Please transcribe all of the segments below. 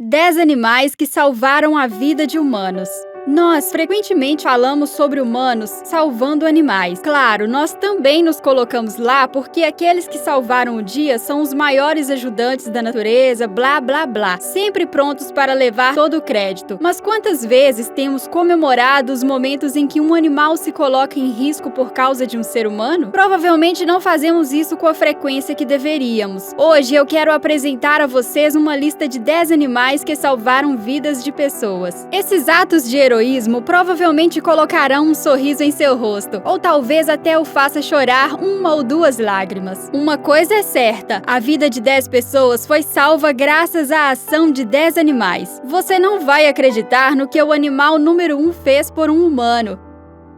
10 animais que salvaram a vida de humanos. Nós frequentemente falamos sobre humanos salvando animais. Claro, nós também nos colocamos lá porque aqueles que salvaram o dia são os maiores ajudantes da natureza, blá blá blá, sempre prontos para levar todo o crédito. Mas quantas vezes temos comemorado os momentos em que um animal se coloca em risco por causa de um ser humano? Provavelmente não fazemos isso com a frequência que deveríamos. Hoje eu quero apresentar a vocês uma lista de 10 animais que salvaram vidas de pessoas. Esses atos de heroísmo provavelmente colocarão um sorriso em seu rosto, ou talvez até o faça chorar uma ou duas lágrimas. Uma coisa é certa, a vida de 10 pessoas foi salva graças à ação de 10 animais. Você não vai acreditar no que o animal número 1 fez por um humano.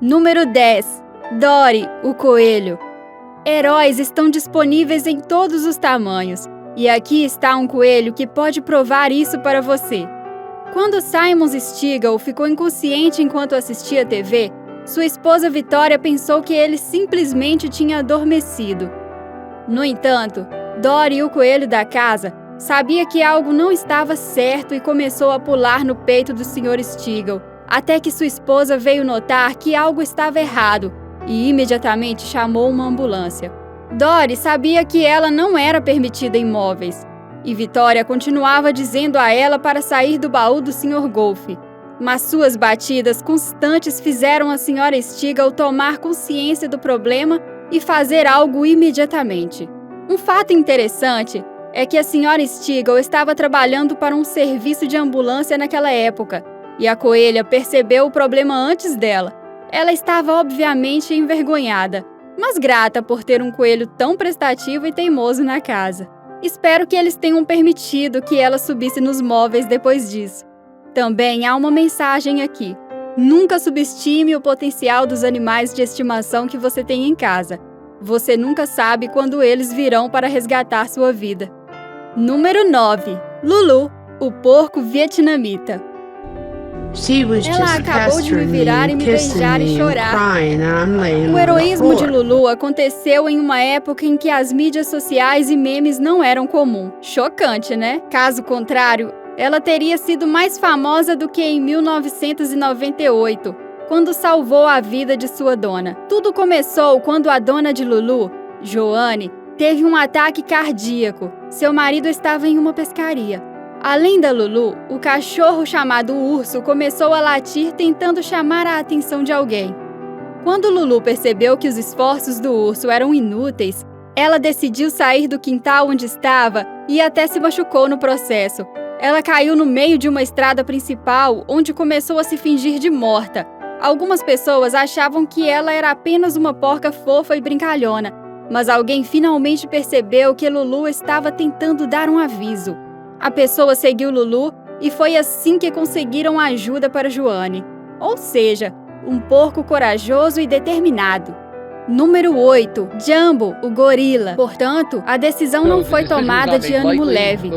Número 10. Dory, o coelho. Heróis estão disponíveis em todos os tamanhos, e aqui está um coelho que pode provar isso para você. Quando Simon Stigall ficou inconsciente enquanto assistia TV, sua esposa Victoria pensou que ele simplesmente tinha adormecido. No entanto, Dory, o coelho da casa, sabia que algo não estava certo e começou a pular no peito do Sr. Stigall, até que sua esposa veio notar que algo estava errado e imediatamente chamou uma ambulância. Dory sabia que ela não era permitida em móveis, e Victoria continuava dizendo a ela para sair do baú do Sr. Golf. Mas suas batidas constantes fizeram a Sra. Stigall tomar consciência do problema e fazer algo imediatamente. Um fato interessante é que a Sra. Stigall estava trabalhando para um serviço de ambulância naquela época, e a coelha percebeu o problema antes dela. Ela estava obviamente envergonhada, mas grata por ter um coelho tão prestativo e teimoso na casa. Espero que eles tenham permitido que ela subisse nos móveis depois disso. Também há uma mensagem aqui. Nunca subestime o potencial dos animais de estimação que você tem em casa. Você nunca sabe quando eles virão para resgatar sua vida. Número 9. Lulu, o porco vietnamita. Ela acabou de me virar e me beijar e chorar. O heroísmo de Lulu aconteceu em uma época em que as mídias sociais e memes não eram comum. Chocante, né? Caso contrário, ela teria sido mais famosa do que em 1998, quando salvou a vida de sua dona. Tudo começou quando a dona de Lulu, Joanne, teve um ataque cardíaco. Seu marido estava em uma pescaria. Além da Lulu, o cachorro chamado Urso começou a latir tentando chamar a atenção de alguém. Quando Lulu percebeu que os esforços do urso eram inúteis, ela decidiu sair do quintal onde estava e até se machucou no processo. Ela caiu no meio de uma estrada principal, onde começou a se fingir de morta. Algumas pessoas achavam que ela era apenas uma porca fofa e brincalhona, mas alguém finalmente percebeu que Lulu estava tentando dar um aviso. A pessoa seguiu Lulu e foi assim que conseguiram ajuda para Joanne. Ou seja, um porco corajoso e determinado. Número 8. Jumbo, o gorila. Portanto, a decisão não foi tomada de ânimo leve.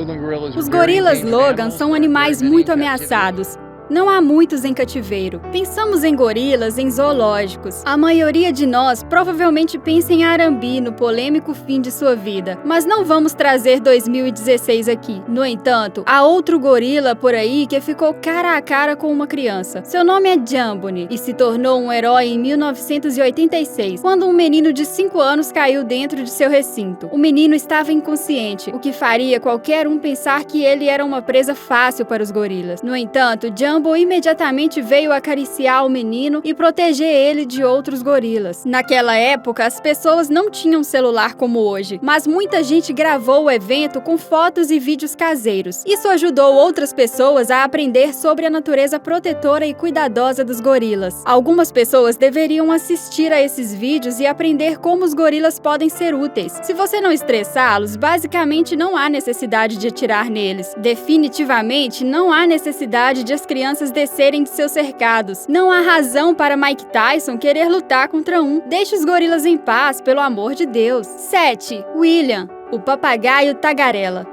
Os gorilas Logan são animais muito ameaçados. Não há muitos em cativeiro. Pensamos em gorilas em zoológicos. A maioria de nós provavelmente pensa em Arambi no polêmico fim de sua vida. Mas não vamos trazer 2016 aqui. No entanto, há outro gorila por aí que ficou cara a cara com uma criança. Seu nome é Jambone e se tornou um herói em 1986, quando um menino de 5 anos caiu dentro de seu recinto. O menino estava inconsciente, o que faria qualquer um pensar que ele era uma presa fácil para os gorilas. No entanto, Jumbo imediatamente veio acariciar o menino e proteger ele de outros gorilas. Naquela época, as pessoas não tinham celular como hoje, mas muita gente gravou o evento com fotos e vídeos caseiros. Isso ajudou outras pessoas a aprender sobre a natureza protetora e cuidadosa dos gorilas. Algumas pessoas deveriam assistir a esses vídeos e aprender como os gorilas podem ser úteis. Se você não estressá-los, basicamente não há necessidade de atirar neles. Definitivamente não há necessidade de as crianças descerem de seus cercados. Não há razão para Mike Tyson querer lutar contra um. Deixe os gorilas em paz, pelo amor de Deus. 7. William, o papagaio tagarela.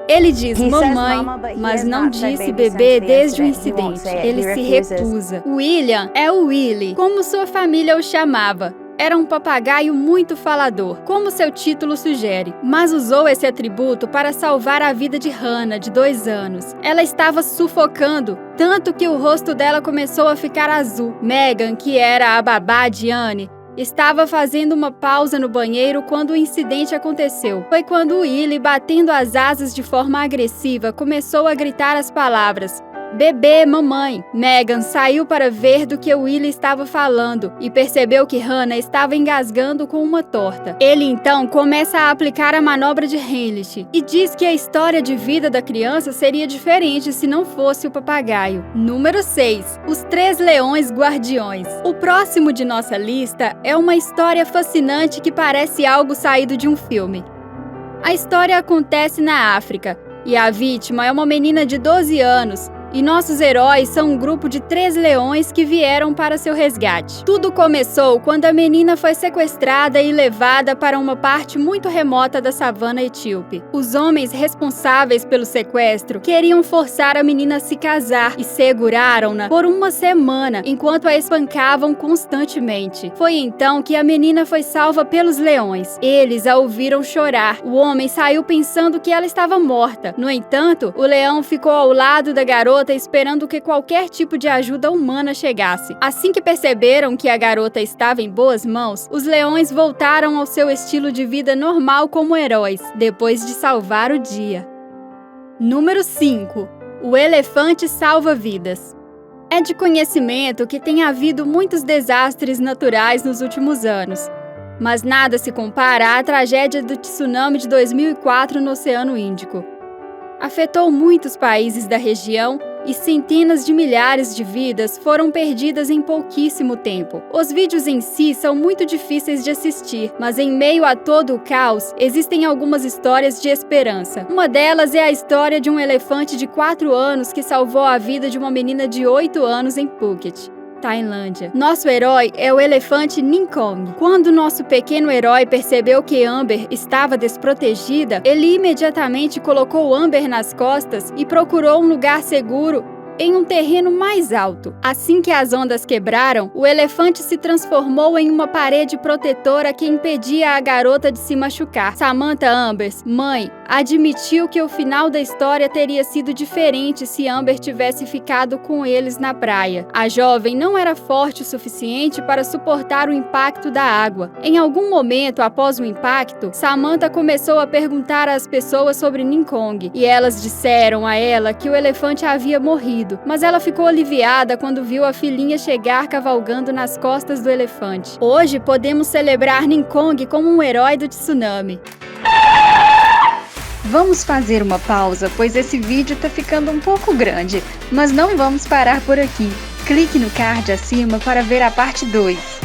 Ele diz mamãe, mas não disse bebê desde o incidente. Ele se recusa. William é o Willy, como sua família o chamava. era um papagaio muito falador, como seu título sugere, mas usou esse atributo para salvar a vida de Hannah, de 2 anos. Ela estava sufocando, tanto que o rosto dela começou a ficar azul. Megan, que era a babá de Anne, estava fazendo uma pausa no banheiro quando o incidente aconteceu. Foi quando Willie, batendo as asas de forma agressiva, começou a gritar as palavras: "Bebê, mamãe!" Megan saiu para ver do que Willie estava falando e percebeu que Hannah estava engasgando com uma torta. Ele então começa a aplicar a manobra de Heimlich e diz que a história de vida da criança seria diferente se não fosse o papagaio. Número 6. Os 3 leões guardiões. O próximo de nossa lista é uma história fascinante que parece algo saído de um filme. A história acontece na África e a vítima é uma menina de 12 anos. E nossos heróis são um grupo de 3 leões que vieram para seu resgate. Tudo começou quando a menina foi sequestrada e levada para uma parte muito remota da savana etíope. Os homens responsáveis pelo sequestro queriam forçar a menina a se casar e seguraram-na por uma semana enquanto a espancavam constantemente. Foi então que a menina foi salva pelos leões. Eles a ouviram chorar. O homem saiu pensando que ela estava morta. No entanto, o leão ficou ao lado da garota esperando que qualquer tipo de ajuda humana chegasse. Assim que perceberam que a garota estava em boas mãos, os leões voltaram ao seu estilo de vida normal como heróis, depois de salvar o dia. Número 5. O elefante salva vidas. É de conhecimento que tem havido muitos desastres naturais nos últimos anos, mas nada se compara à tragédia do tsunami de 2004 no Oceano Índico. Afetou muitos países da região e centenas de milhares de vidas foram perdidas em pouquíssimo tempo. Os vídeos em si são muito difíceis de assistir, mas em meio a todo o caos, existem algumas histórias de esperança. Uma delas é a história de um elefante de 4 anos que salvou a vida de uma menina de 8 anos em Phuket, Tailândia. Nosso herói é o elefante Nincong. Quando nosso pequeno herói percebeu que Amber estava desprotegida, ele imediatamente colocou Amber nas costas e procurou um lugar seguro em um terreno mais alto. Assim que as ondas quebraram, o elefante se transformou em uma parede protetora que impedia a garota de se machucar. Samantha Ambers, mãe, admitiu que o final da história teria sido diferente se Amber tivesse ficado com eles na praia. A jovem não era forte o suficiente para suportar o impacto da água. Em algum momento após o impacto, Samantha começou a perguntar às pessoas sobre Nincong, e elas disseram a ela que o elefante havia morrido. Mas ela ficou aliviada quando viu a filhinha chegar cavalgando nas costas do elefante. Hoje podemos celebrar Nincong como um herói do tsunami. Vamos fazer uma pausa, pois esse vídeo tá ficando um pouco grande, mas não vamos parar por aqui. Clique no card acima para ver a parte 2.